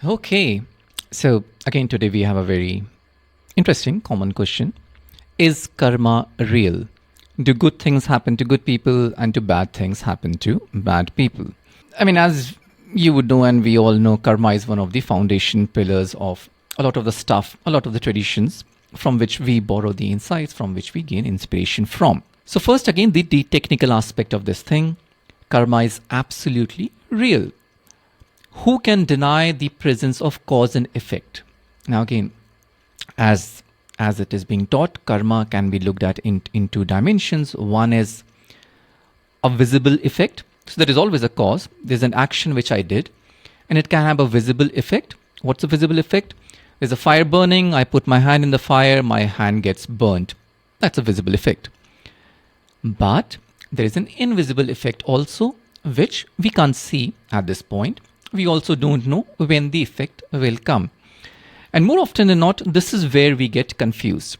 Okay, so again, today we have a very interesting common question. Is karma real? Do good things happen to good people and do bad things happen to bad people? I mean, as you would know, and we all know, karma is one of the foundation pillars of a lot of the stuff, a lot of the traditions from which we borrow the insights, from which we gain inspiration from. So, first, again, the technical aspect of this thing, karma is absolutely real. Who can deny the presence of cause and effect? Now, again, as it is being taught, karma can be looked at in two dimensions. One is a visible effect. So there is always a cause. There's an action which I did, and it can have a visible effect. What's a visible effect? There's a fire burning. I put my hand in the fire. My hand gets burnt. That's a visible effect. But there is an invisible effect also, which we can't see at this point. We also don't know when the effect will come. And more often than not, this is where we get confused.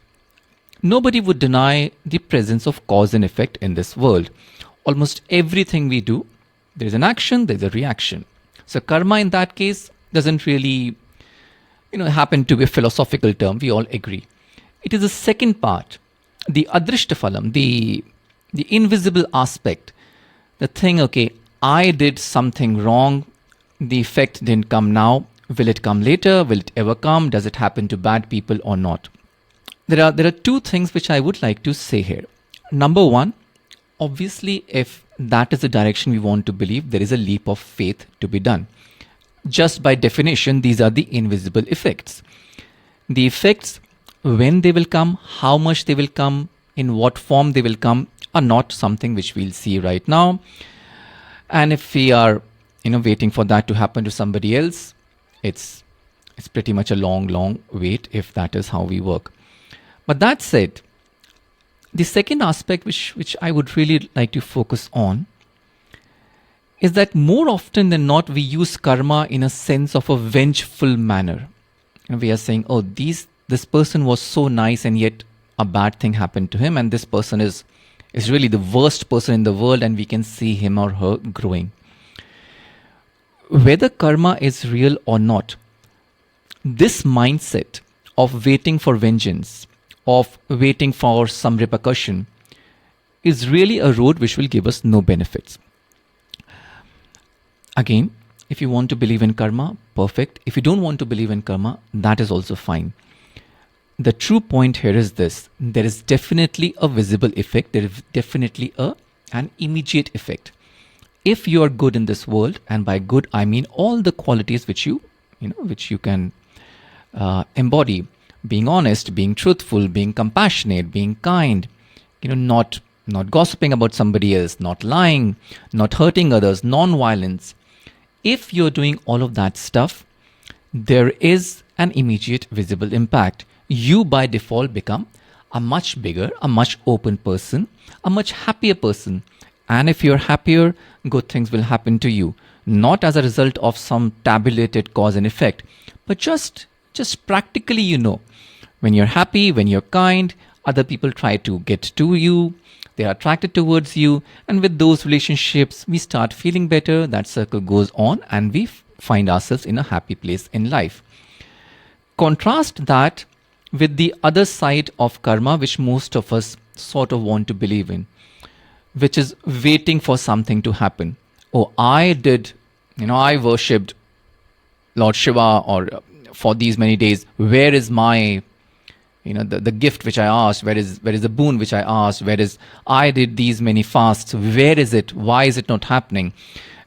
Nobody would deny the presence of cause and effect in this world. Almost everything we do, there's an action, there's a reaction. So karma in that case doesn't really, happen to be a philosophical term. We all agree. It is the second part, the adrishtaphalam, the invisible aspect. The thing, okay, I did something wrong. The effect didn't come now. Will it come later? Will it ever come? Does it happen to bad people or not? There are two things which I would like to say here. Number one, obviously, if that is the direction we want to believe, there is a leap of faith to be done. Just by definition, these are the invisible effects. The effects, when they will come, how much they will come, in what form they will come, are not something which we'll see right now. And if we are waiting for that to happen to somebody else, it's pretty much a long wait if that is how we work. But that said, the second aspect which I would really like to focus on is that more often than not, we use karma in a sense of a vengeful manner. And we are saying, oh, this person was so nice and yet a bad thing happened to him, and this person is really the worst person in the world, and we can see him or her growing. Whether karma is real or not, this mindset of waiting for vengeance, of waiting for some repercussion, is really a road which will give us no benefits. Again, if you want to believe in karma, perfect. If you don't want to believe in karma, that is also fine. The true point here is this: there is definitely a visible effect. There is definitely an immediate effect. If you are good in this world, and by good I mean all the qualities which you can embody, being honest, being truthful, being compassionate, being kind, not gossiping about somebody else, not lying, not hurting others, non-violence. If you're doing all of that stuff, there is an immediate visible impact. You by default become a much bigger, a much open person, a much happier person. And if you're happier, good things will happen to you. Not as a result of some tabulated cause and effect, but just practically, when you're happy, when you're kind, other people try to get to you, they are attracted towards you, and with those relationships, we start feeling better, that circle goes on, and we find ourselves in a happy place in life. Contrast that with the other side of karma, which most of us sort of want to believe in, which is waiting for something to happen. Oh, I worshipped Lord Shiva or for these many days. Where is my, the gift which I asked? Where is the boon which I asked? I did these many fasts. Where is it? Why is it not happening?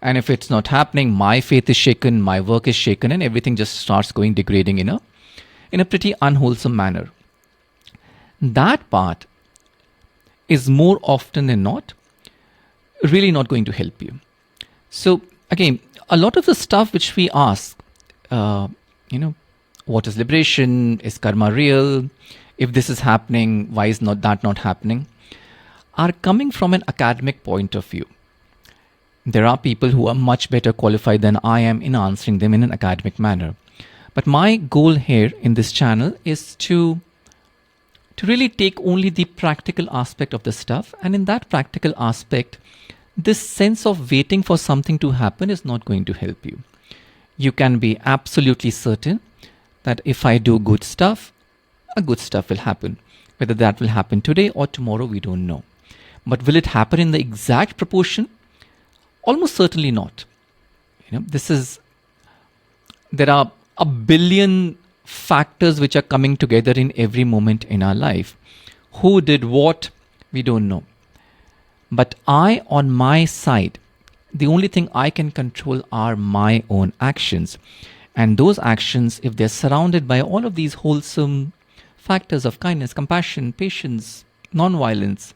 And if it's not happening, my faith is shaken, my work is shaken, and everything just starts going degrading in a pretty unwholesome manner. That part is more often than not really not going to help you. So again, a lot of the stuff which we ask, what is liberation? Is karma real? If this is happening, why is that not happening? Are coming from an academic point of view. There are people who are much better qualified than I am in answering them in an academic manner. But my goal here in this channel is to really take only the practical aspect of the stuff, and in that practical aspect, this sense of waiting for something to happen is not going to help you. you can be absolutely certain that if I do good stuff, a good stuff will happen. Whether that will happen today or tomorrow, we don't know. But will it happen in the exact proportion? Almost certainly not. There are a billion factors which are coming together in every moment in our life. Who did what? We don't know. But I, on my side, the only thing I can control are my own actions. And those actions, if they're surrounded by all of these wholesome factors of kindness, compassion, patience, non-violence,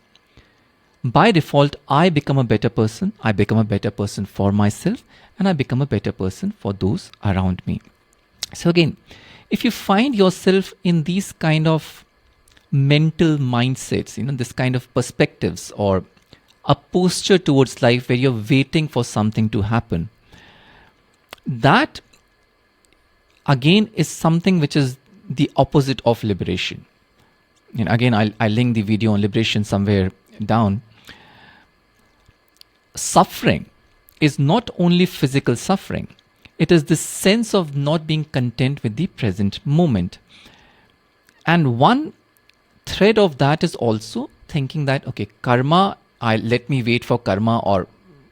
by default, I become a better person. I become a better person for myself, and I become a better person for those around me. So again, if you find yourself in these kind of mental mindsets, this kind of perspectives or a posture towards life where you're waiting for something to happen, that again is something which is the opposite of liberation. And again, I'll link the video on liberation somewhere down. Suffering is not only physical suffering, it is the sense of not being content with the present moment. And one thread of that is also thinking that, okay, karma, let me wait for karma, or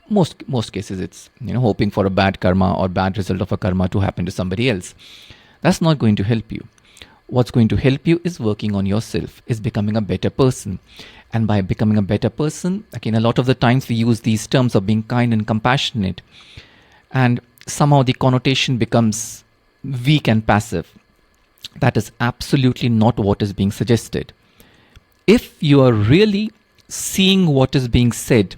most cases it's hoping for a bad karma or bad result of a karma to happen to somebody else. That's not going to help you. What's going to help you is working on yourself, is becoming a better person. And by becoming a better person, again, a lot of the times we use these terms of being kind and compassionate, and somehow the connotation becomes weak and passive. That is absolutely not what is being suggested. If you are really seeing what is being said,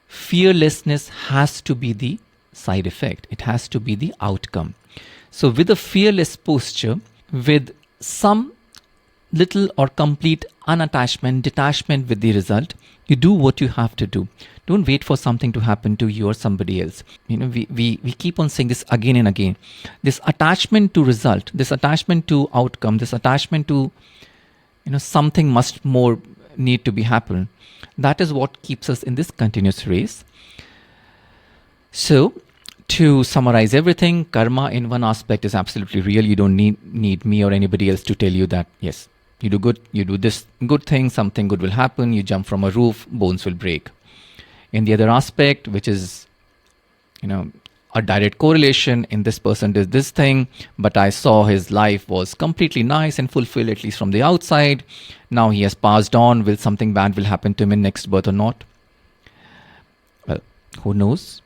fearlessness has to be the side effect. It has to be the outcome. So with a fearless posture, with some little or complete unattachment, detachment with the result, you do what you have to do. Don't wait for something to happen to you or somebody else. We keep on saying this again and again. This attachment to result, this attachment to outcome, this attachment to something must more need to be happen. That is what keeps us in this continuous race. So, to summarize everything, karma in one aspect is absolutely real. You don't need me or anybody else to tell you that, yes, you do good, you do this good thing, something good will happen, you jump from a roof, bones will break. In the other aspect, which is, a direct correlation, in this person did this thing, but I saw his life was completely nice and fulfilled, at least from the outside. Now he has passed on. Will something bad will happen to him in next birth or not? Well, who knows?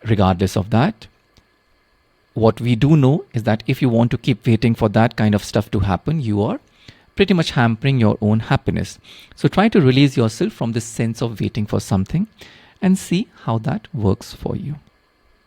Regardless of that, what we do know is that if you want to keep waiting for that kind of stuff to happen, you are pretty much hampering your own happiness. So try to release yourself from this sense of waiting for something and see how that works for you.